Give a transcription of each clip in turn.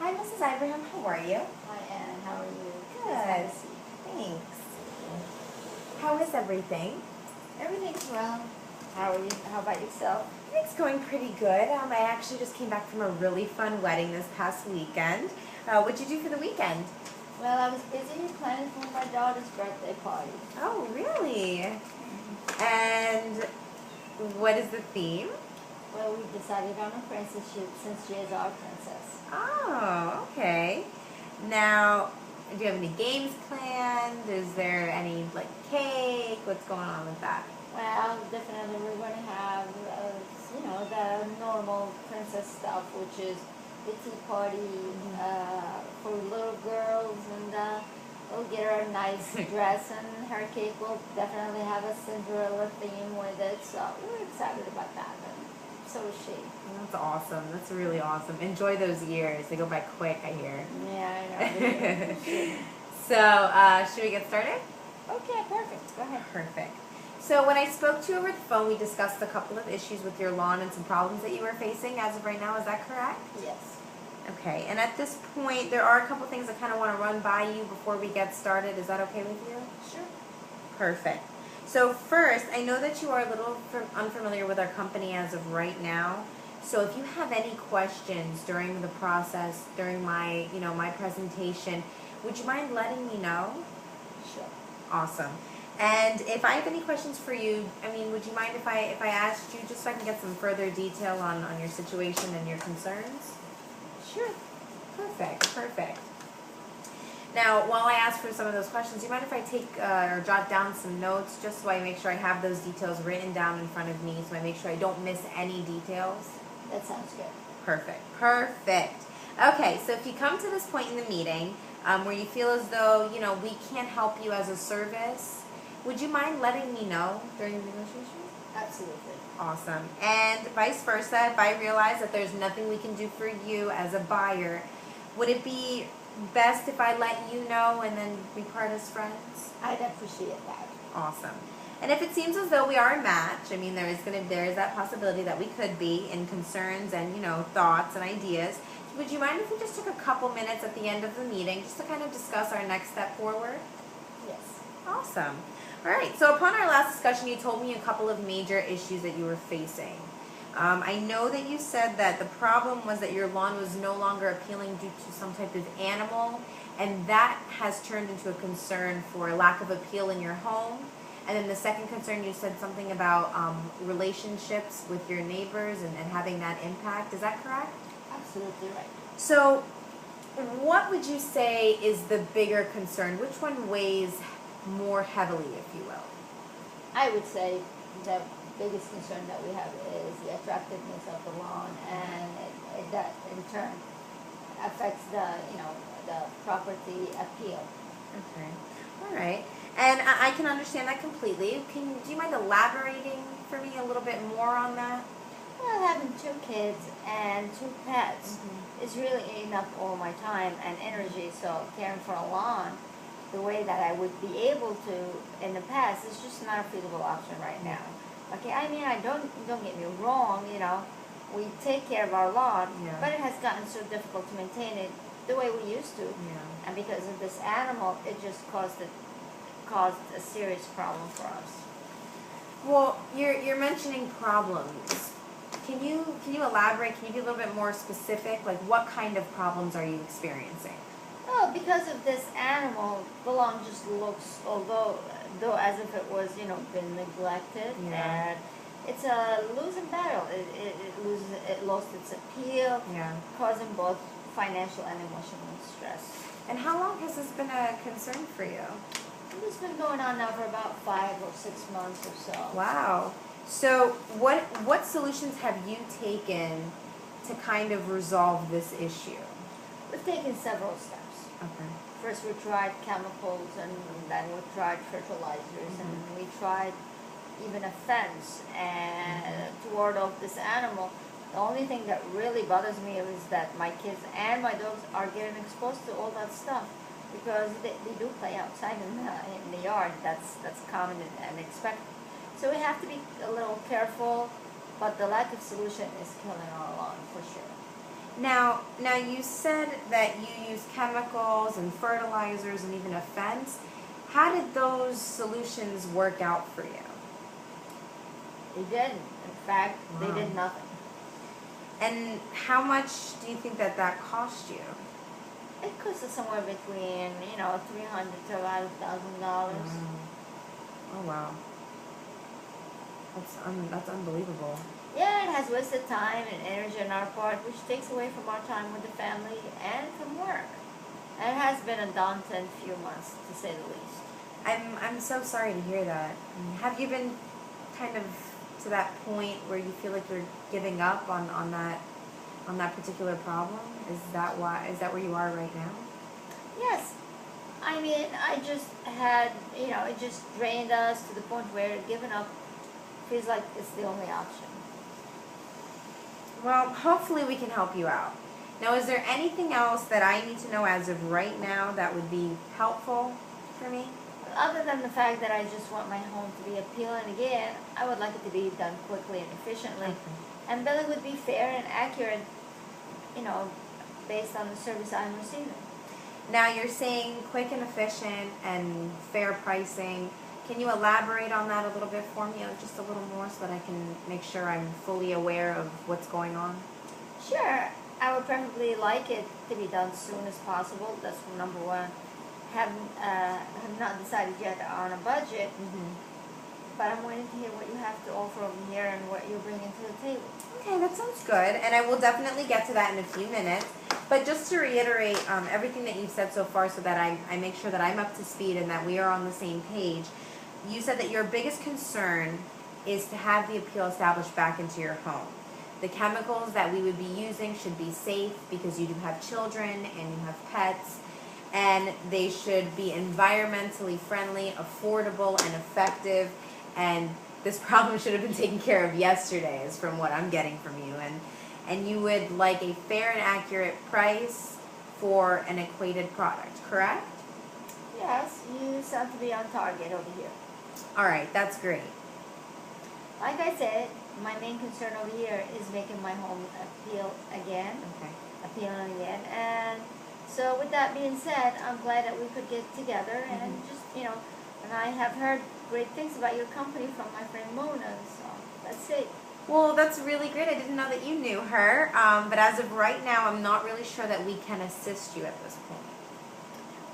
Hi, Mrs. Ibrahim. How are you? Hi, Anne. How are you? Good. Thanks. How is everything? Everything's well. How are you? How about yourself? It's going pretty good. I actually just came back from a really fun wedding this past weekend. What'd you do for the weekend? Well, I was busy planning for my daughter's birthday party. Oh, really? And what is the theme? Well, we decided on a princess since she is our princess. Oh, okay. Now, do you have any games planned? Is there any, like, cake? What's going on with that? Well, definitely we're going to have, the normal princess stuff, which is the tea party for little girls, and we'll get her a nice dress, and her cake will definitely have a Cinderella theme with it, so we're excited about that, and so is she. That's awesome. That's really awesome. Enjoy those years. They go by quick, I hear. Yeah, I know. So, should we get started? Okay, perfect. Go ahead. Perfect. So when I spoke to you over the phone, we discussed a couple of issues with your lawn and some problems that you were facing as of right now. Is that correct? Yes. Okay. And at this point, there are a couple things I kind of want to run by you before we get started. Is that okay with you? Sure. Perfect. So first, I know that you are a little unfamiliar with our company as of right now. So if you have any questions during the process, during my, my presentation, would you mind letting me know? Sure. Awesome. And if I have any questions for you, would you mind if I asked you just so I can get some further detail on your situation and your concerns? Sure. Perfect. Now, while I ask for some of those questions, do you mind if I take or jot down some notes just so I make sure I have those details written down in front of me so I make sure I don't miss any details? That sounds good. Perfect. Okay, so if you come to this point in the meeting where you feel as though, we can't help you as a service, would you mind letting me know during the negotiation? Absolutely. Awesome. And vice versa, if I realize that there's nothing we can do for you as a buyer, would it be best if I let you know and then we part as friends? I'd appreciate that. Awesome. And if it seems as though we are a match, there is that possibility that we could be in concerns and, thoughts and ideas. Would you mind if we just took a couple minutes at the end of the meeting just to kind of discuss our next step forward? Yes. Awesome. All right. So upon our last discussion, you told me a couple of major issues that you were facing. I know that you said that the problem was that your lawn was no longer appealing due to some type of animal, and that has turned into a concern for lack of appeal in your home. And then the second concern, you said something about relationships with your neighbors and having that impact. Is that correct? Absolutely right. So what would you say is the bigger concern? Which one weighs more heavily, if you will? I would say the biggest concern that we have is the attractiveness of the lawn, and that in turn affects the property appeal. Okay. All right. And I can understand that completely. Do you mind elaborating for me a little bit more on that? Well, having 2 kids and 2 pets is really eating up all my time and energy, so caring for a lawn the way that I would be able to in the past is just not a feasible option right now. Okay, don't get me wrong, we take care of our lawn, but it has gotten so difficult to maintain it the way we used to. Yeah. And because of this animal, it just caused a serious problem for us. Well, you're mentioning problems. Can you elaborate? Can you be a little bit more specific? Like, what kind of problems are you experiencing? Well, because of this animal, the lawn just looks, though as if it was, been neglected, and it's a losing battle. It lost its appeal, causing both financial and emotional stress. And how long has this been a concern for you? It's been going on now for about 5 or 6 months or so. Wow. So what solutions have you taken to kind of resolve this issue? We've taken several steps. Okay. First we tried chemicals, and then we tried fertilizers, and we tried even a fence and to ward off this animal. The only thing that really bothers me is that my kids and my dogs are getting exposed to all that stuff because they do play outside in the yard. That's common and expected. So we have to be a little careful, but the lack of solution is killing our lawn for sure. Now you said that you use chemicals and fertilizers and even a fence. How did those solutions work out for you? They didn't. In fact, they Wow. did nothing. And how much do you think that cost you? It costs us somewhere between, $300 to $1,000. Oh wow, that's unbelievable. Yeah, it has wasted time and energy on our part, which takes away from our time with the family and from work. And it has been a daunting few months, to say the least. I'm so sorry to hear that. Have you been kind of to that point where you feel like you're giving up on that particular problem? Is that where you are right now? Yes. I mean, I just had, it just drained us to the point where giving up feels like it's the only option. Well, hopefully we can help you out. Now, is there anything else that I need to know as of right now that would be helpful for me? Other than the fact that I just want my home to be appealing again, I would like it to be done quickly and efficiently. And billing would be fair and accurate, based on the service I'm receiving. Now, you're saying quick and efficient and fair pricing. Can you elaborate on that a little bit for me, just a little more, so that I can make sure I'm fully aware of what's going on? Sure, I would preferably like it to be done soon as possible. That's number one. Have not decided yet on a budget, but I'm waiting to hear what you have to offer over here and what you're bringing to the table. Okay, that sounds good, and I will definitely get to that in a few minutes. But just to reiterate everything that you've said so far, so that I make sure that I'm up to speed and that we are on the same page. You said that your biggest concern is to have the appeal established back into your home. The chemicals that we would be using should be safe because you do have children and you have pets, and they should be environmentally friendly, affordable, and effective. And this problem should have been taken care of yesterday, is from what I'm getting from you. And you would like a fair and accurate price for an equated product, correct? Yes, you sound to be on target over here. All right, that's great. Like I said, my main concern over here is making my home appealing again. And so with that being said, I'm glad that we could get together and just, and I have heard great things about your company from my friend Mona, so that's it. Well, that's really great. I didn't know that you knew her, but as of right now, I'm not really sure that we can assist you at this point.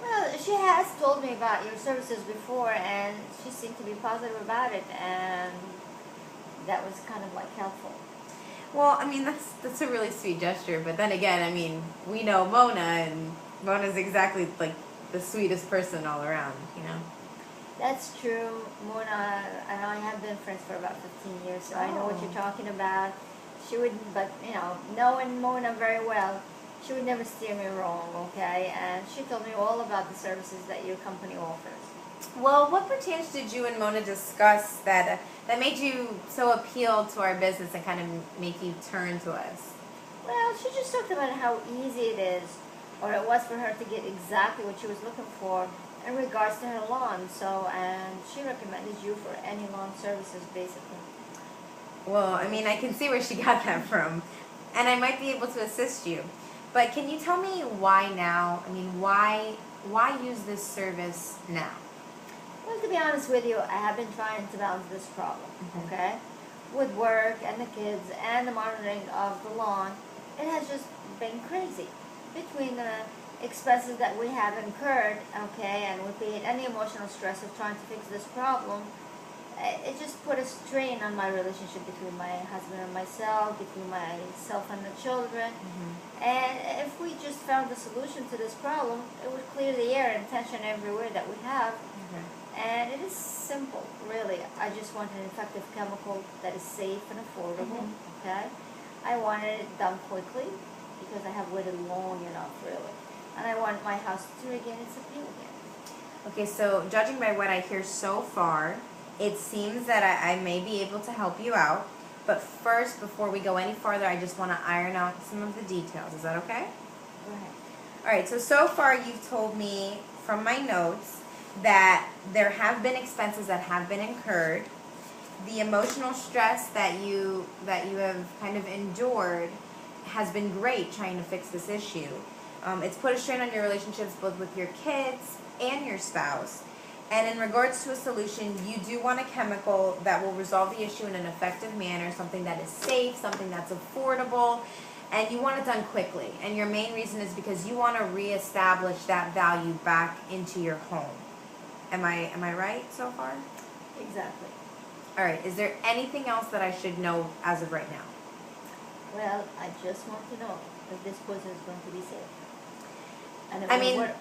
Well, she has told me about your services before, and she seemed to be positive about it, and that was kind of like helpful. Well, I mean, that's a really sweet gesture, but then again, I mean, we know Mona, and Mona's exactly like the sweetest person all around, That's true. Mona and I have been friends for about 15 years, so I know what you're talking about. She wouldn't, but knowing Mona very well, she would never steer me wrong, okay? And she told me all about the services that your company offers. Well, what pertains did you and Mona discuss that made you so appealed to our business and kind of make you turn to us? Well, she just talked about how easy it is, or it was for her to get exactly what she was looking for in regards to her lawn. So, and she recommended you for any lawn services, basically. Well, I mean, I can see where she got that from, and I might be able to assist you. But can you tell me why now? I mean, why use this service now? Well, to be honest with you, I have been trying to balance this problem, okay? With work and the kids and the monitoring of the lawn, it has just been crazy. Between the expenses that we have incurred, okay, and with any emotional stress of trying to fix this problem, it just put a strain on my relationship between my husband and myself, between myself and the children. And if we just found a solution to this problem, it would clear the air and tension everywhere that we have. And it is simple, really. I just want an effective chemical that is safe and affordable, okay? I wanted it done quickly because I have waited long enough, really. And I want my house to regain its appeal again. Okay, so judging by what I hear so far, it seems that I may be able to help you out. But first, before we go any farther, I just want to iron out some of the details. Is that okay? Go ahead. All right, so far you've told me from my notes that there have been expenses that have been incurred. The emotional stress that you have kind of endured has been great trying to fix this issue. It's put a strain on your relationships both with your kids and your spouse. And in regards to a solution, you do want a chemical that will resolve the issue in an effective manner, something that is safe, something that's affordable, and you want it done quickly. And your main reason is because you want to reestablish that value back into your home. Am I right so far? Exactly. All right. Is there anything else that I should know as of right now? Well, I just want to know if this poison is going to be safe. And it I will mean, work.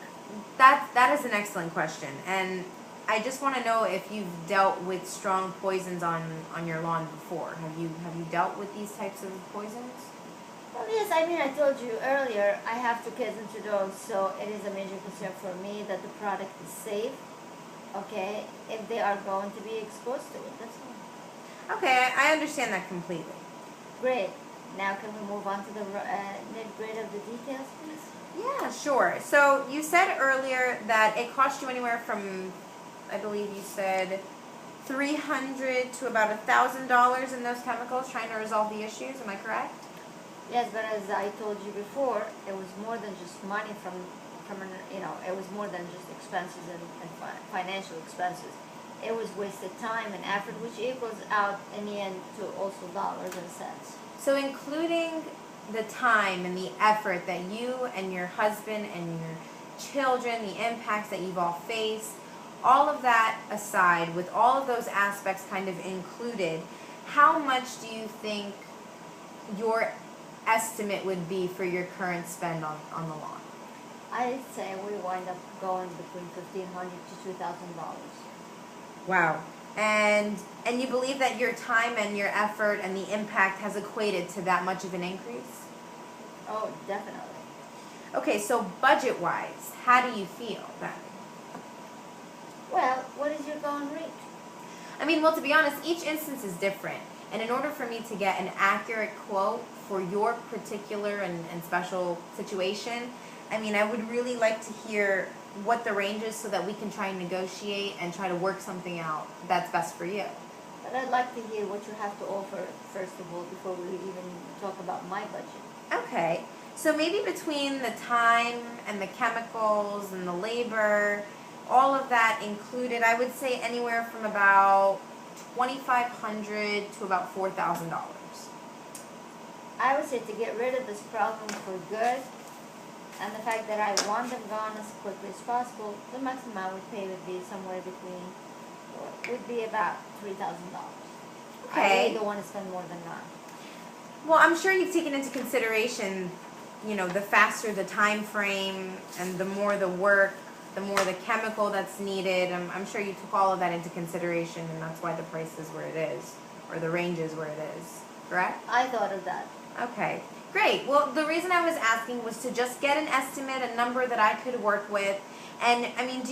that is an excellent question, and I just want to know if you've dealt with strong poisons on your lawn before. Have you dealt with these types of poisons? Well, yes, I mean, I told you earlier, I have 2 kids and 2 dogs, so it is a major concern for me that the product is safe, okay, if they are going to be exposed to it, that's all. Okay, I understand that completely. Great. Now can we move on to the nitty-gritty of the details, please? Yeah, sure. So you said earlier that it cost you anywhere from, I believe you said, $300 to about $1,000 in those chemicals trying to resolve the issues. Am I correct? Yes, but as I told you before, it was more than just money it was more than just expenses and financial expenses. It was wasted time and effort, which equals out in the end to also dollars and cents. So including the time and the effort that you and your husband and your children, the impacts that you've all faced, all of that aside, with all of those aspects kind of included, how much do you think your estimate would be for your current spend on the lawn? I'd say we wind up going between $1,500 to $2,000. Wow. And you believe that your time and your effort and the impact has equated to that much of an increase? Oh, definitely. Okay, so budget-wise, how do you feel then? Well, what is your going rate? I mean, well, to be honest, each instance is different. And in order for me to get an accurate quote for your particular and special situation, I mean, I would really like to hear what the range is so that we can try and negotiate and try to work something out that's best for you. But I'd like to hear what you have to offer, first of all, before we even talk about my budget. Okay, so maybe between the time and the chemicals and the labor, all of that included, I would say anywhere from about $2,500 to about $4,000. I would say to get rid of this problem for good, and the fact that I want them gone as quickly as possible, the maximum I would pay would be somewhere between, would be about $3,000. I Okay. really don't want to spend more than that. Well, I'm sure you've taken into consideration, you know, the faster the time frame and the more the work, the more the chemical that's needed. I'm sure you took all of that into consideration, and that's why the price is where it is, or the range is where it is, correct? I thought of that. Okay, great. Well, the reason I was asking was to just get an estimate, a number that I could work with. And I mean, do